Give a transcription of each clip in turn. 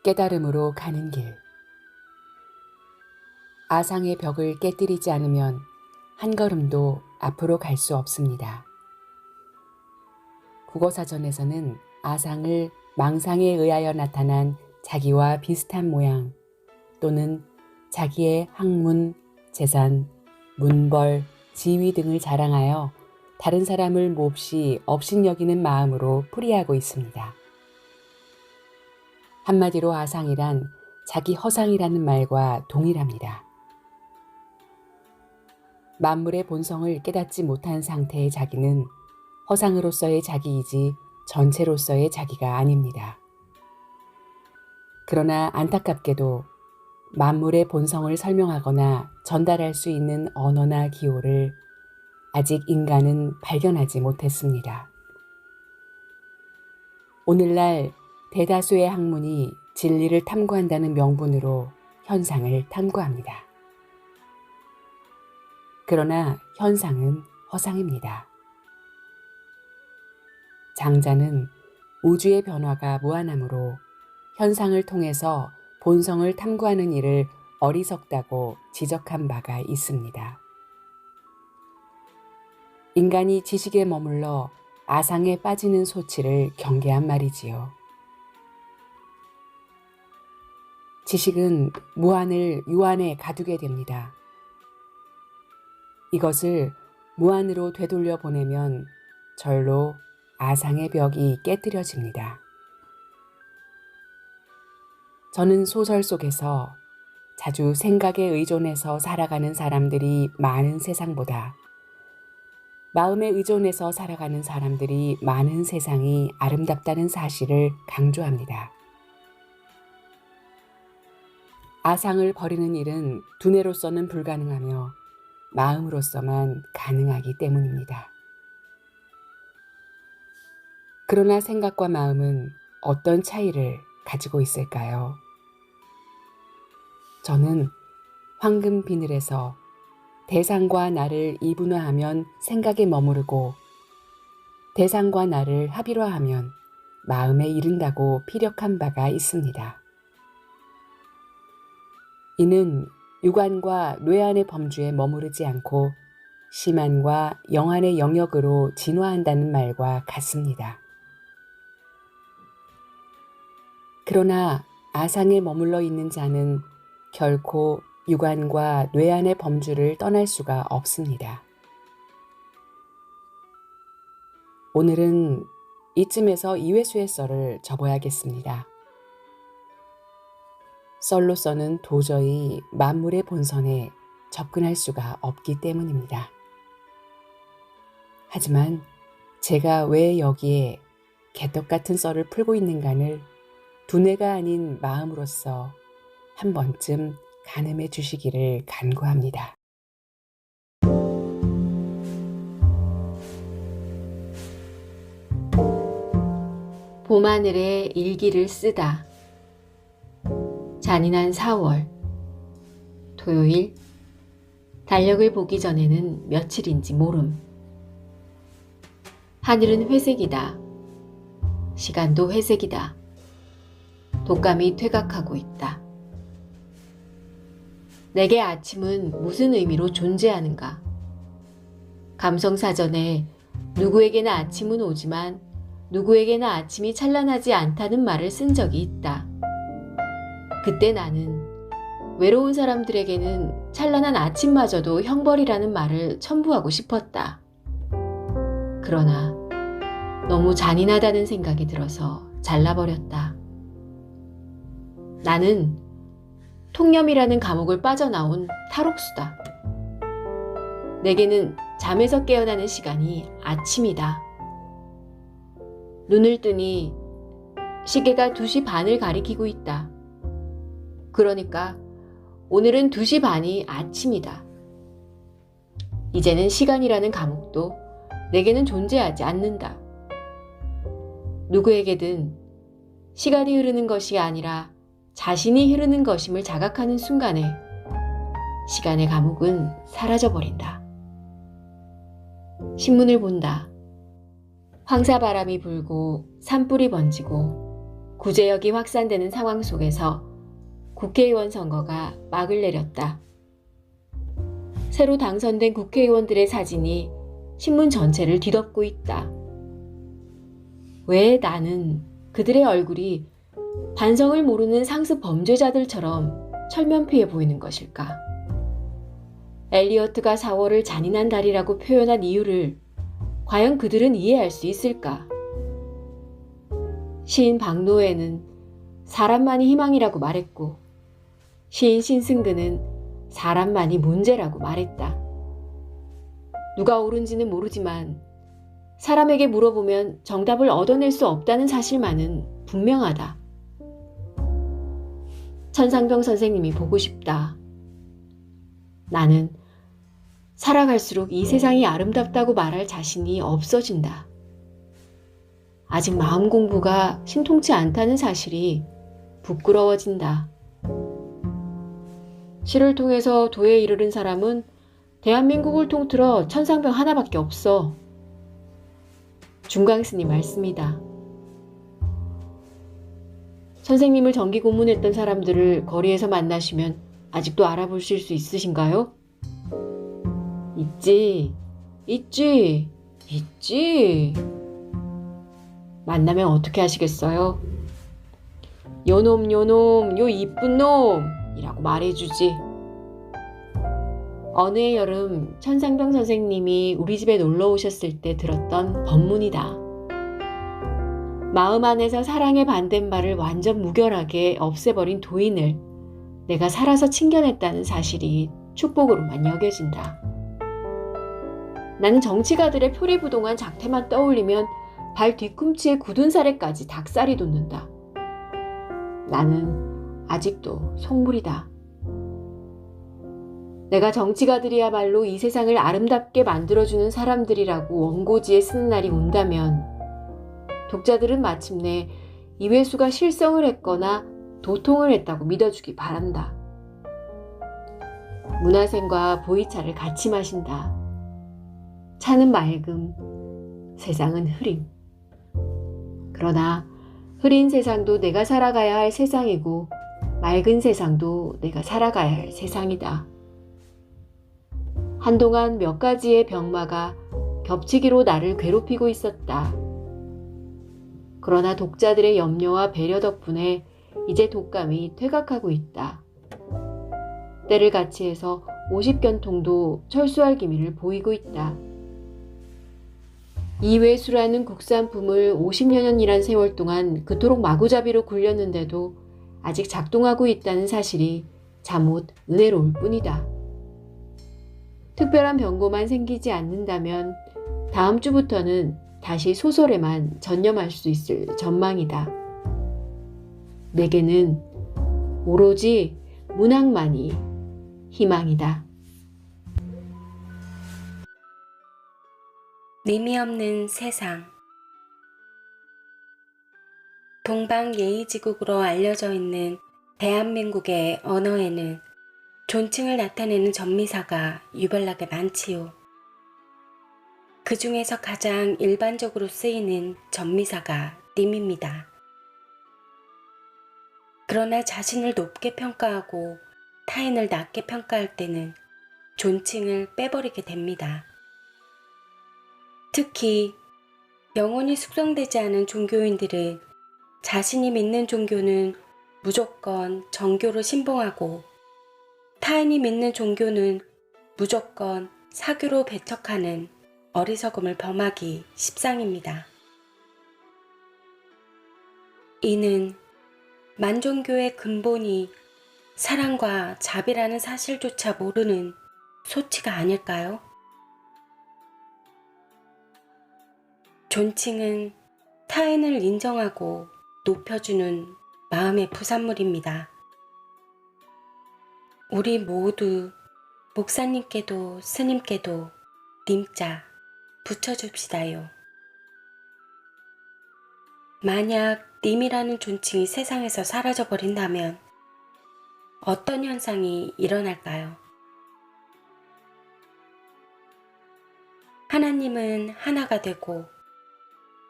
깨달음으로 가는 길. 아상의 벽을 깨뜨리지 않으면 한 걸음도 앞으로 갈 수 없습니다. 국어사전에서는 아상을 망상에 의하여 나타난 자기와 비슷한 모양 또는 자기의 학문, 재산, 문벌, 지위 등을 자랑하여 다른 사람을 몹시 업신여기는 마음으로 풀이하고 있습니다. 한마디로 아상이란 자기 허상이라는 말과 동일합니다. 만물의 본성을 깨닫지 못한 상태의 자기는 허상으로서의 자기이지 전체로서의 자기가 아닙니다. 그러나 안타깝게도 만물의 본성을 설명하거나 전달할 수 있는 언어나 기호를 아직 인간은 발견하지 못했습니다. 오늘날 대다수의 학문이 진리를 탐구한다는 명분으로 현상을 탐구합니다. 그러나 현상은 허상입니다. 장자는 우주의 변화가 무한하므로 현상을 통해서 본성을 탐구하는 일을 어리석다고 지적한 바가 있습니다. 인간이 지식에 머물러 아상에 빠지는 소치를 경계한 말이지요. 지식은 무한을 유한에 가두게 됩니다. 이것을 무한으로 되돌려 보내면 절로 아상의 벽이 깨뜨려집니다. 저는 소설 속에서 자주 생각에 의존해서 살아가는 사람들이 많은 세상보다 마음에 의존해서 살아가는 사람들이 많은 세상이 아름답다는 사실을 강조합니다. 아상을 버리는 일은 두뇌로서는 불가능하며 마음으로서만 가능하기 때문입니다. 그러나 생각과 마음은 어떤 차이를 가지고 있을까요? 저는 황금 비늘에서 대상과 나를 이분화하면 생각에 머무르고 대상과 나를 합일화하면 마음에 이른다고 피력한 바가 있습니다. 이는 육안과 뇌안의 범주에 머무르지 않고 심안과 영안의 영역으로 진화한다는 말과 같습니다. 그러나 아상에 머물러 있는 자는 결코 육안과 뇌안의 범주를 떠날 수가 없습니다. 오늘은 이쯤에서 이회수의 썰을 접어야겠습니다. 썰로서는 도저히 만물의 본선에 접근할 수가 없기 때문입니다. 하지만 제가 왜 여기에 개떡 같은 썰을 풀고 있는가를 두뇌가 아닌 마음으로서 한 번쯤 가늠해 주시기를 간구합니다. 봄하늘에 일기를 쓰다. 잔인한 4월 토요일. 달력을 보기 전에는 며칠인지 모름. 하늘은 회색이다. 시간도 회색이다. 독감이 퇴각하고 있다. 내게 아침은 무슨 의미로 존재하는가? 감성사전에 누구에게나 아침은 오지만 누구에게나 아침이 찬란하지 않다는 말을 쓴 적이 있다. 그때 나는 외로운 사람들에게는 찬란한 아침마저도 형벌이라는 말을 첨부하고 싶었다. 그러나 너무 잔인하다는 생각이 들어서 잘라버렸다. 나는 통념이라는 감옥을 빠져나온 탈옥수다. 내게는 잠에서 깨어나는 시간이 아침이다. 눈을 뜨니 시계가 2시 반을 가리키고 있다. 그러니까 오늘은 2시 반이 아침이다. 이제는 시간이라는 감옥도 내게는 존재하지 않는다. 누구에게든 시간이 흐르는 것이 아니라 자신이 흐르는 것임을 자각하는 순간에 시간의 감옥은 사라져버린다. 신문을 본다. 황사바람이 불고 산불이 번지고 구제역이 확산되는 상황 속에서 국회의원 선거가 막을 내렸다. 새로 당선된 국회의원들의 사진이 신문 전체를 뒤덮고 있다. 왜 나는 그들의 얼굴이 반성을 모르는 상습 범죄자들처럼 철면피해 보이는 것일까? 엘리어트가 4월을 잔인한 달이라고 표현한 이유를 과연 그들은 이해할 수 있을까? 시인 박노해는 사람만이 희망이라고 말했고, 시인 신승근은 사람만이 문제라고 말했다. 누가 옳은지는 모르지만 사람에게 물어보면 정답을 얻어낼 수 없다는 사실만은 분명하다. 천상병 선생님이 보고 싶다. 나는 살아갈수록 이 세상이 아름답다고 말할 자신이 없어진다. 아직 마음 공부가 신통치 않다는 사실이 부끄러워진다. 시를 통해서 도에 이르른 사람은 대한민국을 통틀어 천상병 하나밖에 없어. 중광스님 말씀이다. 선생님을 정기 고문했던 사람들을 거리에서 만나시면 아직도 알아보실 수 있으신가요? 있지. 만나면 어떻게 하시겠어요? 요놈, 요 이쁜 놈! 이라고 말해주지. 어느 해 여름 천상병 선생님이 우리 집에 놀러 오셨을 때 들었던 법문이다. 마음 안에서 사랑의 반대말을 완전 무결하게 없애버린 도인을 내가 살아서 칭견했다는 사실이 축복으로만 여겨진다. 나는 정치가들의 표리부동한 작태만 떠올리면 발 뒤꿈치에 굳은 살에까지 닭살이 돋는다. 나는 아직도 속물이다. 내가 정치가들이야말로 이 세상을 아름답게 만들어주는 사람들이라고 원고지에 쓰는 날이 온다면 독자들은 마침내 이회수가 실성을 했거나 도통을 했다고 믿어주기 바란다. 문화생과 보이차를 같이 마신다. 차는 맑음, 세상은 흐림. 그러나 흐린 세상도 내가 살아가야 할 세상이고 맑은 세상도 내가 살아가야 할 세상이다. 한동안 몇 가지의 병마가 겹치기로 나를 괴롭히고 있었다. 그러나 독자들의 염려와 배려 덕분에 이제 독감이 퇴각하고 있다. 때를 같이 해서 50견통도 철수할 기미를 보이고 있다. 이회수라는 국산품을 50여 년이란 세월 동안 그토록 마구잡이로 굴렸는데도 아직 작동하고 있다는 사실이 잠옷 은혜로울 뿐이다. 특별한 병고만 생기지 않는다면 다음 주부터는 다시 소설에만 전념할 수 있을 전망이다. 내게는 오로지 문학만이 희망이다. 의미 없는 세상. 동방예의지국으로 알려져 있는 대한민국의 언어에는 존칭을 나타내는 전미사가 유별나게 많지요. 그 중에서 가장 일반적으로 쓰이는 전미사가 님입니다. 그러나 자신을 높게 평가하고 타인을 낮게 평가할 때는 존칭을 빼버리게 됩니다. 특히 영혼이 숙성되지 않은 종교인들은 자신이 믿는 종교는 무조건 정교로 신봉하고 타인이 믿는 종교는 무조건 사교로 배척하는 어리석음을 범하기 십상입니다. 이는 만종교의 근본이 사랑과 자비라는 사실조차 모르는 소치가 아닐까요? 존칭은 타인을 인정하고 높여주는 마음의 부산물입니다. 우리 모두 목사님께도 스님께도 님자 붙여줍시다요. 만약 님이라는 존칭이 세상에서 사라져버린다면 어떤 현상이 일어날까요? 하나님은 하나가 되고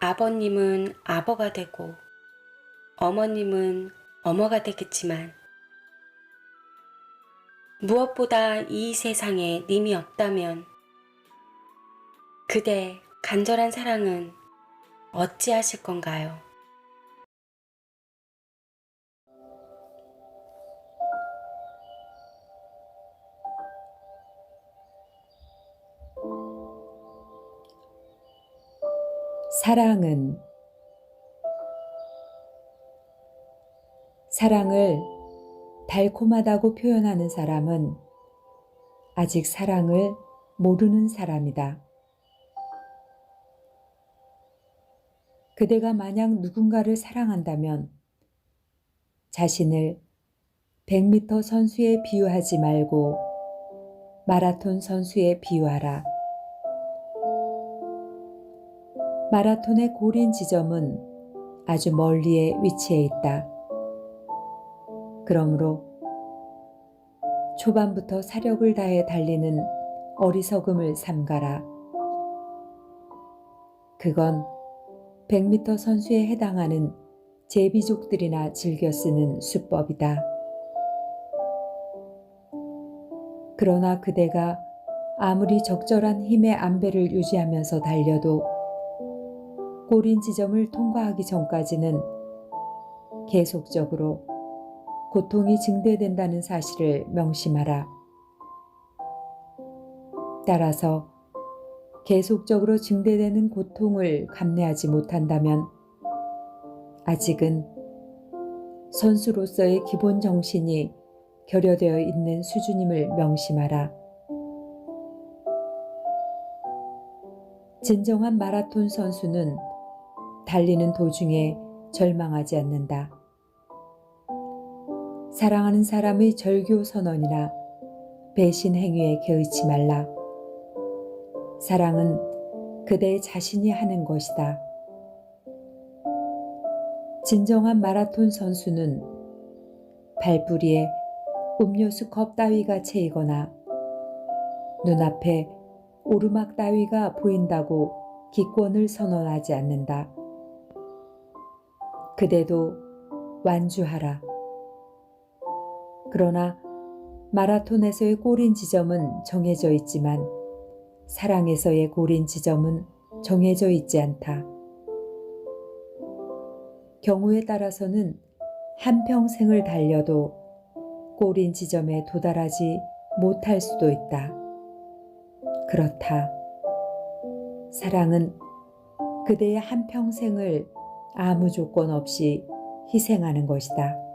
아버님은 아버가 되고 어머님은 어머가 되겠지만 무엇보다 이 세상에 님이 없다면 그대 간절한 사랑은 어찌하실 건가요? 사랑을 달콤하다고 표현하는 사람은 아직 사랑을 모르는 사람이다. 그대가 만약 누군가를 사랑한다면 자신을 100m 선수에 비유하지 말고 마라톤 선수에 비유하라. 마라톤의 골인 지점은 아주 멀리에 위치해 있다. 그러므로 초반부터 사력을 다해 달리는 어리석음을 삼가라. 그건 100m 선수에 해당하는 제비족들이나 즐겨 쓰는 수법이다. 그러나 그대가 아무리 적절한 힘의 안배를 유지하면서 달려도 골인 지점을 통과하기 전까지는 계속적으로 고통이 증대된다는 사실을 명심하라. 따라서 계속적으로 증대되는 고통을 감내하지 못한다면 아직은 선수로서의 기본 정신이 결여되어 있는 수준임을 명심하라. 진정한 마라톤 선수는 달리는 도중에 절망하지 않는다. 사랑하는 사람의 절교 선언이나 배신 행위에 개의치 말라. 사랑은 그대의 자신이 하는 것이다. 진정한 마라톤 선수는 발뿌리에 음료수 컵 따위가 채이거나 눈앞에 오르막 따위가 보인다고 기권을 선언하지 않는다. 그대도 완주하라. 그러나 마라톤에서의 골인 지점은 정해져 있지만 사랑에서의 골인 지점은 정해져 있지 않다. 경우에 따라서는 한평생을 달려도 골인 지점에 도달하지 못할 수도 있다. 그렇다. 사랑은 그대의 한평생을 아무 조건 없이 희생하는 것이다.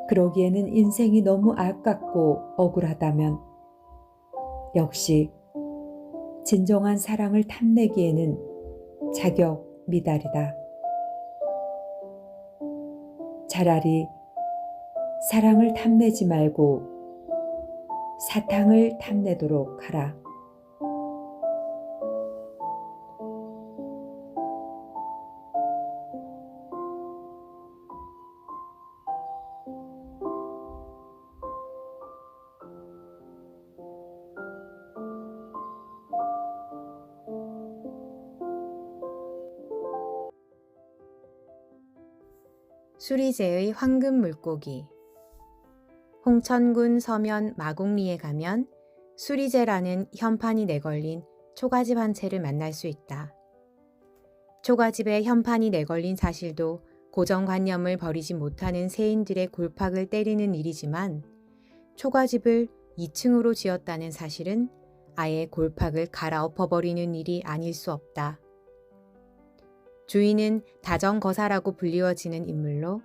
그러기에는 인생이 너무 아깝고 억울하다면 역시 진정한 사랑을 탐내기에는 자격 미달이다. 차라리 사랑을 탐내지 말고 사탕을 탐내도록 하라. 수리제의 황금 물고기. 홍천군 서면 마곡리에 가면 수리제라는 현판이 내걸린 초가집 한 채를 만날 수 있다. 초가집에 현판이 내걸린 사실도 고정관념을 버리지 못하는 세인들의 골팍을 때리는 일이지만 초가집을 2층으로 지었다는 사실은 아예 골팍을 갈아엎어버리는 일이 아닐 수 없다. 주인은 다정거사라고 불리워지는 인물로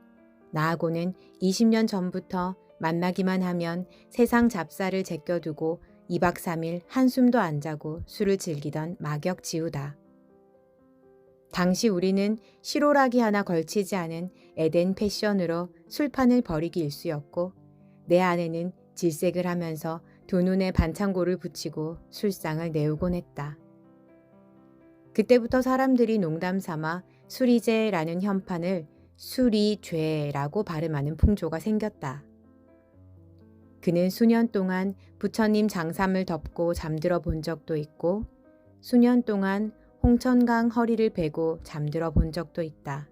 나하고는 20년 전부터 만나기만 하면 세상 잡사를 제껴두고 2박 3일 한숨도 안 자고 술을 즐기던 막역지우다. 당시 우리는 실오라기 하나 걸치지 않은 에덴 패션으로 술판을 벌이기 일쑤였고 내 아내는 질색을 하면서 두 눈에 반창고를 붙이고 술상을 내우곤 했다. 그때부터 사람들이 농담 삼아 수리제라는 현판을 수리죄라고 발음하는 풍조가 생겼다. 그는 수년 동안 부처님 장삼을 덮고 잠들어 본 적도 있고 수년 동안 홍천강 허리를 베고 잠들어 본 적도 있다.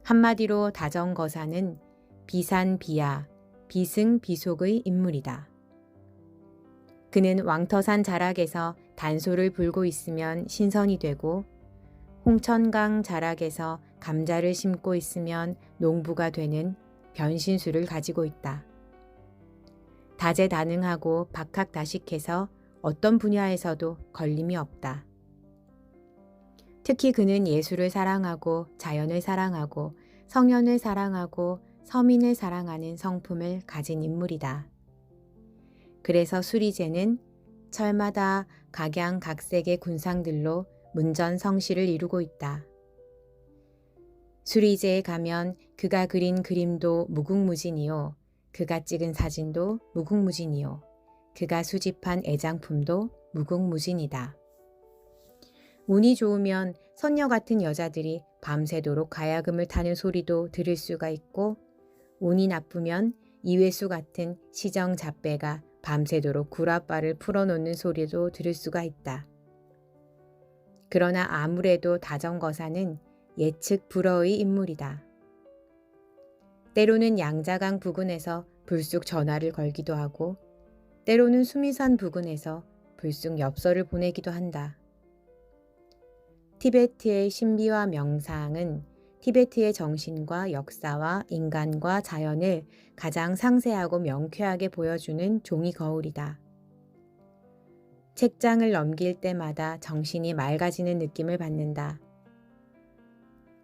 한마디로 다정거사는 비산비야, 비승비속의 인물이다. 그는 왕터산 자락에서 단소를 불고 있으면 신선이 되고 홍천강 자락에서 감자를 심고 있으면 농부가 되는 변신술을 가지고 있다. 다재다능하고 박학다식해서 어떤 분야에서도 걸림이 없다. 특히 그는 예술을 사랑하고 자연을 사랑하고 성현을 사랑하고 서민을 사랑하는 성품을 가진 인물이다. 그래서 수리제는 철마다 각양각색의 군상들로 문전성시를 이루고 있다. 수리제에 가면 그가 그린 그림도 무궁무진이요. 그가 찍은 사진도 무궁무진이요. 그가 수집한 애장품도 무궁무진이다. 운이 좋으면 선녀 같은 여자들이 밤새도록 가야금을 타는 소리도 들을 수가 있고, 운이 나쁘면 이회수 같은 시정 잡배가 밤새도록 구라빠를 풀어놓는 소리도 들을 수가 있다. 그러나 아무래도 다정거사는 예측 불허의 인물이다. 때로는 양자강 부근에서 불쑥 전화를 걸기도 하고, 때로는 수미산 부근에서 불쑥 엽서를 보내기도 한다. 티베트의 신비와 명상은 티베트의 정신과 역사와 인간과 자연을 가장 상세하고 명쾌하게 보여주는 종이 거울이다. 책장을 넘길 때마다 정신이 맑아지는 느낌을 받는다.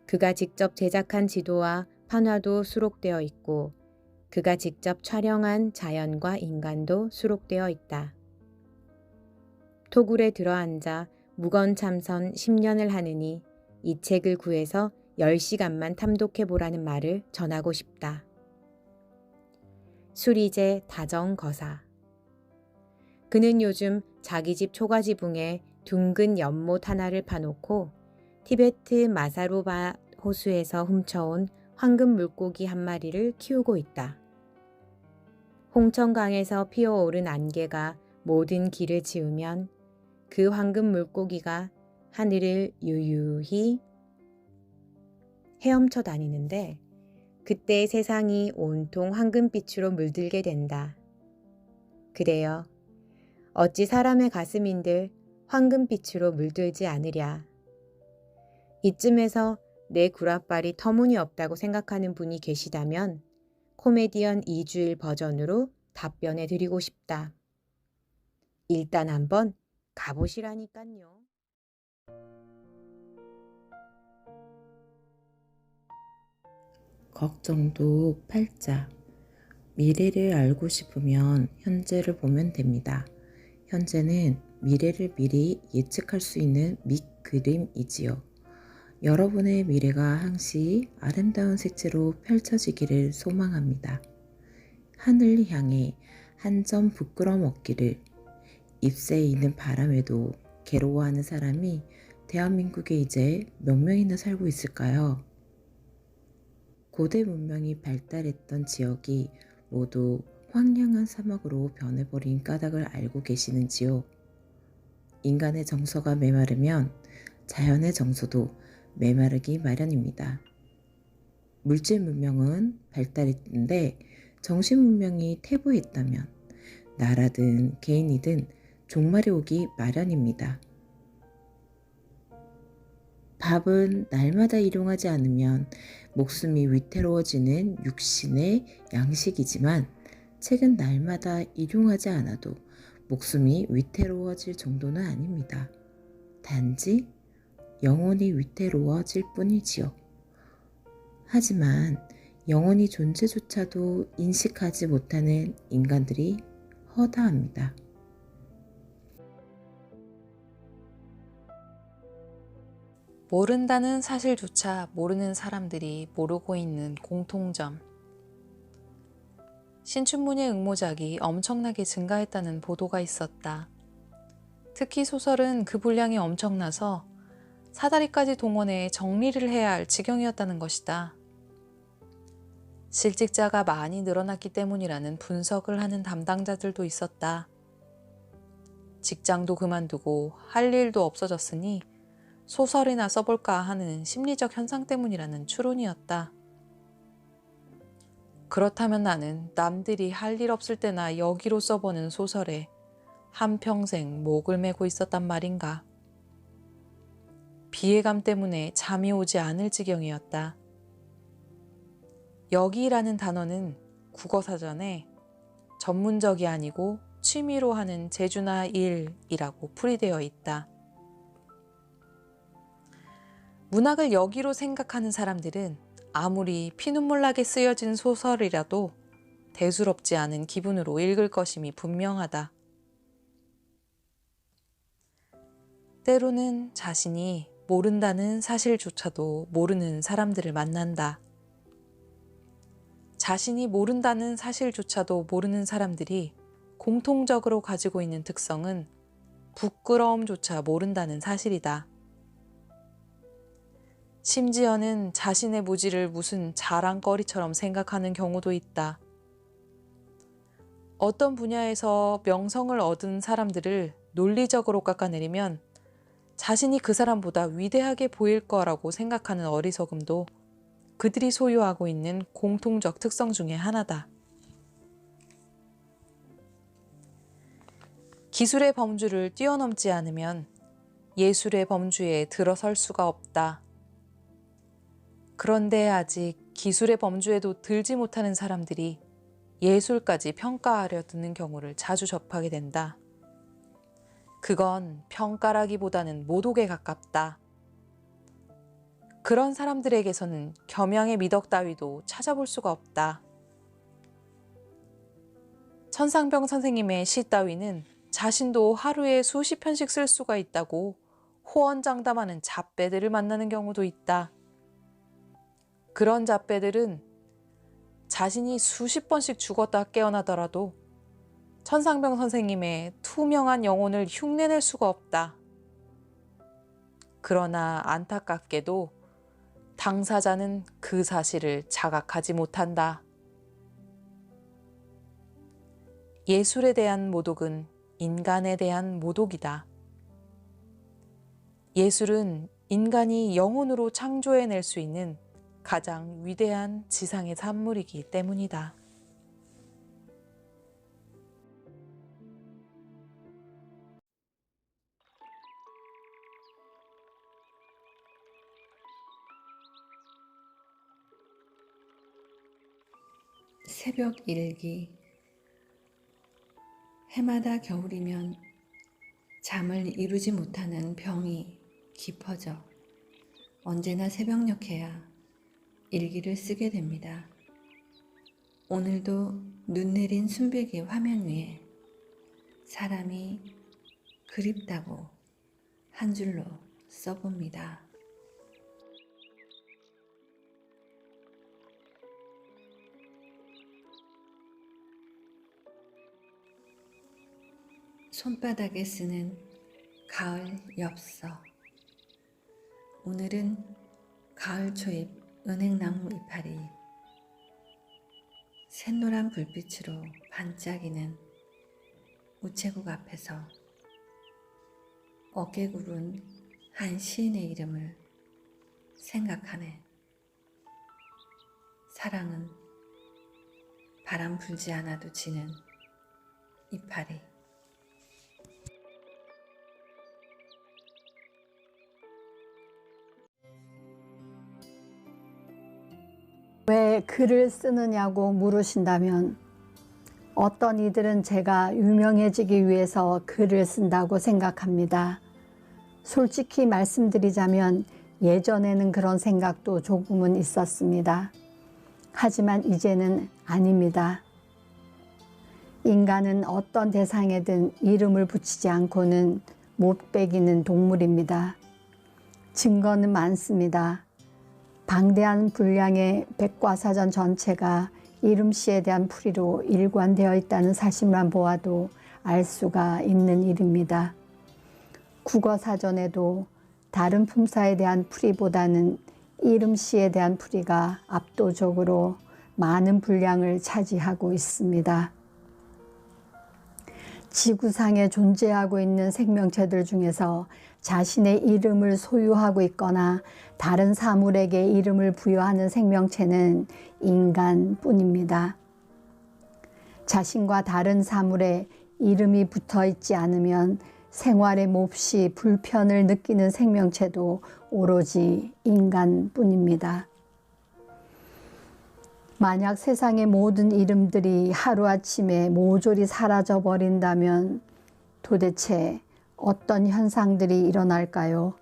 그가 직접 제작한 지도와 판화도 수록되어 있고, 그가 직접 촬영한 자연과 인간도 수록되어 있다. 토굴에 들어앉아 무건참선 10년을 하느니 이 책을 구해서 10시간만 탐독해보라는 말을 전하고 싶다. 수리제 다정거사. 그는 요즘 자기 집 초가지붕에 둥근 연못 하나를 파놓고 티베트 마사루바 호수에서 훔쳐온 황금 물고기 한 마리를 키우고 있다. 홍천강에서 피어오른 안개가 모든 길을 지우면 그 황금 물고기가 하늘을 유유히 헤엄쳐 다니는데, 그때 세상이 온통 황금빛으로 물들게 된다. 그래요. 어찌 사람의 가슴인들 황금빛으로 물들지 않으랴. 이쯤에서 내 구라빨이 터무니없다고 생각하는 분이 계시다면 코미디언 이주일 버전으로 답변해 드리고 싶다. 일단 한번 가보시라니깐요. 걱정도 팔자. 미래를 알고 싶으면 현재를 보면 됩니다. 현재는 미래를 미리 예측할 수 있는 밑그림이지요. 여러분의 미래가 항시 아름다운 색채로 펼쳐지기를 소망합니다. 하늘 향해 한 점 부끄럼 없기를. 잎새에 있는 바람에도 괴로워하는 사람이 대한민국에 이제 몇 명이나 살고 있을까요? 고대 문명이 발달했던 지역이 모두 황량한 사막으로 변해버린 까닭을 알고 계시는지요? 인간의 정서가 메마르면 자연의 정서도 메마르기 마련입니다. 물질 문명은 발달했는데 정신 문명이 퇴보했다면 나라든 개인이든 종말이 오기 마련입니다. 밥은 날마다 일용하지 않으면 목숨이 위태로워지는 육신의 양식이지만 책은 날마다 일용하지 않아도 목숨이 위태로워질 정도는 아닙니다. 단지 영혼이 위태로워질 뿐이지요. 하지만 영혼이 존재조차도 인식하지 못하는 인간들이 허다합니다. 모른다는 사실조차 모르는 사람들이 모르고 있는 공통점. 신춘문예 응모작이 엄청나게 증가했다는 보도가 있었다. 특히 소설은 그 분량이 엄청나서 사다리까지 동원해 정리를 해야 할 지경이었다는 것이다. 실직자가 많이 늘어났기 때문이라는 분석을 하는 담당자들도 있었다. 직장도 그만두고 할 일도 없어졌으니 소설이나 써볼까 하는 심리적 현상 때문이라는 추론이었다. 그렇다면 나는 남들이 할 일 없을 때나 여기로 써보는 소설에 한평생 목을 메고 있었단 말인가. 비애감 때문에 잠이 오지 않을 지경이었다. 여기라는 단어는 국어사전에 전문적이 아니고 취미로 하는 재주나 일이라고 풀이되어 있다. 문학을 여기로 생각하는 사람들은 아무리 피눈물 나게 쓰여진 소설이라도 대수롭지 않은 기분으로 읽을 것임이 분명하다. 때로는 자신이 모른다는 사실조차도 모르는 사람들을 만난다. 자신이 모른다는 사실조차도 모르는 사람들이 공통적으로 가지고 있는 특성은 부끄러움조차 모른다는 사실이다. 심지어는 자신의 무지를 무슨 자랑거리처럼 생각하는 경우도 있다. 어떤 분야에서 명성을 얻은 사람들을 논리적으로 깎아내리면 자신이 그 사람보다 위대하게 보일 거라고 생각하는 어리석음도 그들이 소유하고 있는 공통적 특성 중에 하나다. 기술의 범주를 뛰어넘지 않으면 예술의 범주에 들어설 수가 없다. 그런데 아직 기술의 범주에도 들지 못하는 사람들이 예술까지 평가하려 드는 경우를 자주 접하게 된다. 그건 평가라기보다는 모독에 가깝다. 그런 사람들에게서는 겸양의 미덕 따위도 찾아볼 수가 없다. 천상병 선생님의 시 따위는 자신도 하루에 수십 편씩 쓸 수가 있다고 호언장담하는 잡배들을 만나는 경우도 있다. 그런 잡배들은 자신이 수십 번씩 죽었다 깨어나더라도 천상병 선생님의 투명한 영혼을 흉내낼 수가 없다. 그러나 안타깝게도 당사자는 그 사실을 자각하지 못한다. 예술에 대한 모독은 인간에 대한 모독이다. 예술은 인간이 영혼으로 창조해낼 수 있는 가장 위대한 지상의 산물이기 때문이다. 새벽 일기. 해마다 겨울이면 잠을 이루지 못하는 병이 깊어져 언제나 새벽녘에야 일기를 쓰게 됩니다. 오늘도 눈 내린 순백의 화면 위에 사람이 그립다고 한 줄로 써봅니다. 손바닥에 쓰는 가을 엽서. 오늘은 가을 초입 은행나무 이파리 샛노란 불빛으로 반짝이는 우체국 앞에서 어깨 굽은 한 시인의 이름을 생각하네. 사랑은 바람 불지 않아도 지는 이파리. 왜 글을 쓰느냐고 물으신다면 어떤 이들은 제가 유명해지기 위해서 글을 쓴다고 생각합니다. 솔직히 말씀드리자면 예전에는 그런 생각도 조금은 있었습니다. 하지만 이제는 아닙니다. 인간은 어떤 대상에든 이름을 붙이지 않고는 못 배기는 동물입니다. 증거는 많습니다. 방대한 분량의 백과사전 전체가 이름씨에 대한 풀이로 일관되어 있다는 사실만 보아도 알 수가 있는 일입니다. 국어사전에도 다른 품사에 대한 풀이보다는 이름씨에 대한 풀이가 압도적으로 많은 분량을 차지하고 있습니다. 지구상에 존재하고 있는 생명체들 중에서 자신의 이름을 소유하고 있거나 다른 사물에게 이름을 부여하는 생명체는 인간뿐입니다. 자신과 다른 사물에 이름이 붙어 있지 않으면 생활에 몹시 불편을 느끼는 생명체도 오로지 인간뿐입니다. 만약 세상의 모든 이름들이 하루아침에 모조리 사라져 버린다면 도대체 어떤 현상들이 일어날까요?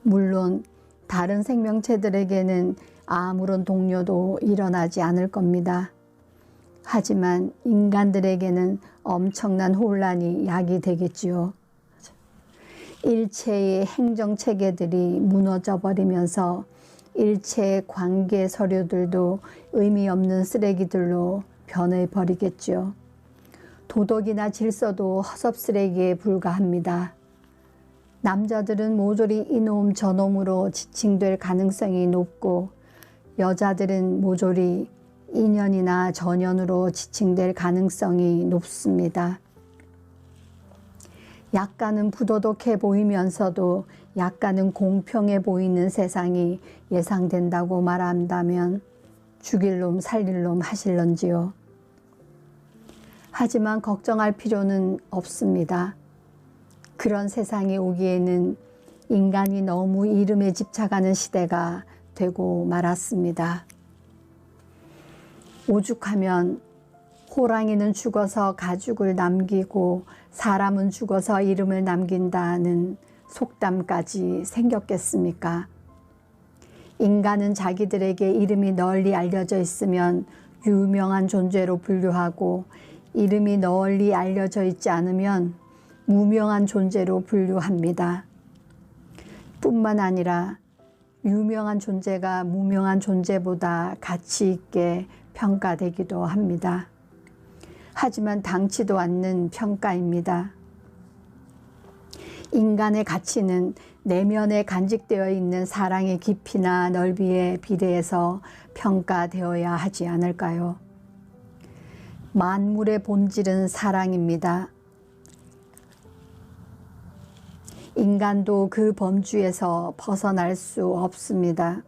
물론 다른 생명체들에게는 아무런 동요도 일어나지 않을 겁니다. 하지만 인간들에게는 엄청난 혼란이 야기되겠지요. 일체의 행정체계들이 무너져 버리면서 일체의 관계 서류들도 의미 없는 쓰레기들로 변해버리겠죠. 도덕이나 질서도 허섭쓰레기에 불과합니다. 남자들은 모조리 이놈 저놈으로 지칭될 가능성이 높고 여자들은 모조리 인연이나 전연으로 지칭될 가능성이 높습니다. 약간은 부도덕해 보이면서도 약간은 공평해 보이는 세상이 예상된다고 말한다면 죽일 놈 살릴 놈 하실런지요. 하지만 걱정할 필요는 없습니다. 그런 세상이 오기에는 인간이 너무 이름에 집착하는 시대가 되고 말았습니다. 오죽하면 호랑이는 죽어서 가죽을 남기고 사람은 죽어서 이름을 남긴다는 속담까지 생겼겠습니까? 인간은 자기들에게 이름이 널리 알려져 있으면 유명한 존재로 분류하고 이름이 널리 알려져 있지 않으면 무명한 존재로 분류합니다. 뿐만 아니라 유명한 존재가 무명한 존재보다 가치 있게 평가되기도 합니다. 하지만 당치도 않는 평가입니다. 인간의 가치는 내면에 간직되어 있는 사랑의 깊이나 넓이에 비례해서 평가되어야 하지 않을까요? 만물의 본질은 사랑입니다. 인간도 그 범주에서 벗어날 수 없습니다.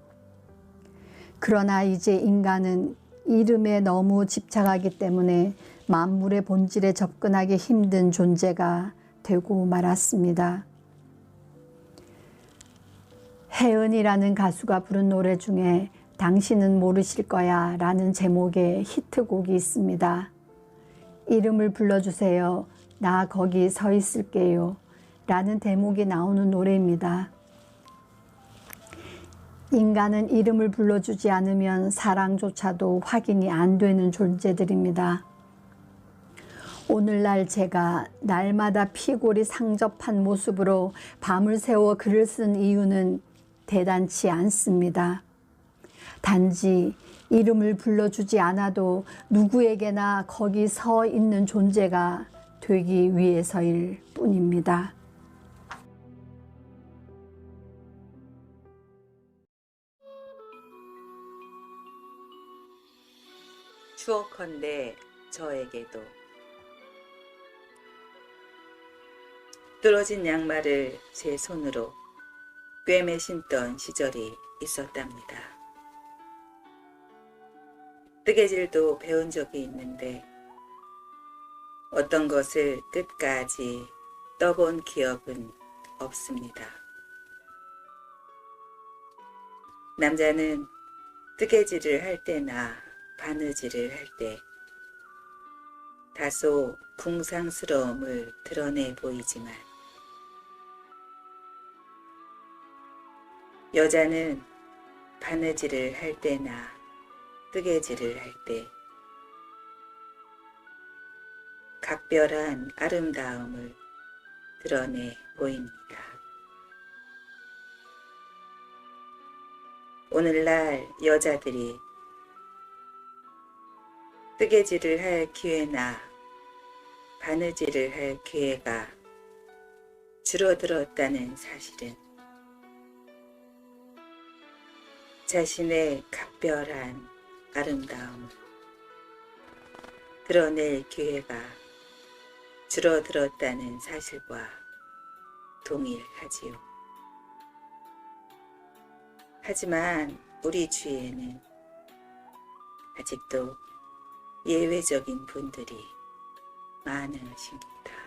그러나 이제 인간은 이름에 너무 집착하기 때문에 만물의 본질에 접근하기 힘든 존재가 되고 말았습니다. 혜은이라는 가수가 부른 노래 중에 당신은 모르실 거야 라는 제목의 히트곡이 있습니다. 이름을 불러주세요. 나 거기 서 있을게요. 라는 대목이 나오는 노래입니다. 인간은 이름을 불러주지 않으면 사랑조차도 확인이 안 되는 존재들입니다. 오늘날 제가 날마다 피골이 상접한 모습으로 밤을 새워 글을 쓴 이유는 대단치 않습니다. 단지 이름을 불러주지 않아도 누구에게나 거기 서 있는 존재가 되기 위해서일 뿐입니다. 추억컨대 저에게도 뚫어진 양말을 제 손으로 꿰매 신던 시절이 있었답니다. 뜨개질도 배운 적이 있는데 어떤 것을 끝까지 떠본 기억은 없습니다. 남자는 뜨개질을 할 때나 바느질을 할 때 다소 궁상스러움을 드러내 보이지만 여자는 바느질을 할 때나 뜨개질을 할 때 각별한 아름다움을 드러내 보입니다. 오늘날 여자들이 뜨개질을 할 기회나 바느질을 할 기회가 줄어들었다는 사실은 자신의 각별한 아름다움을 드러낼 기회가 줄어들었다는 사실과 동일하지요. 하지만 우리 주위에는 아직도 예외적인 분들이 많으십니다.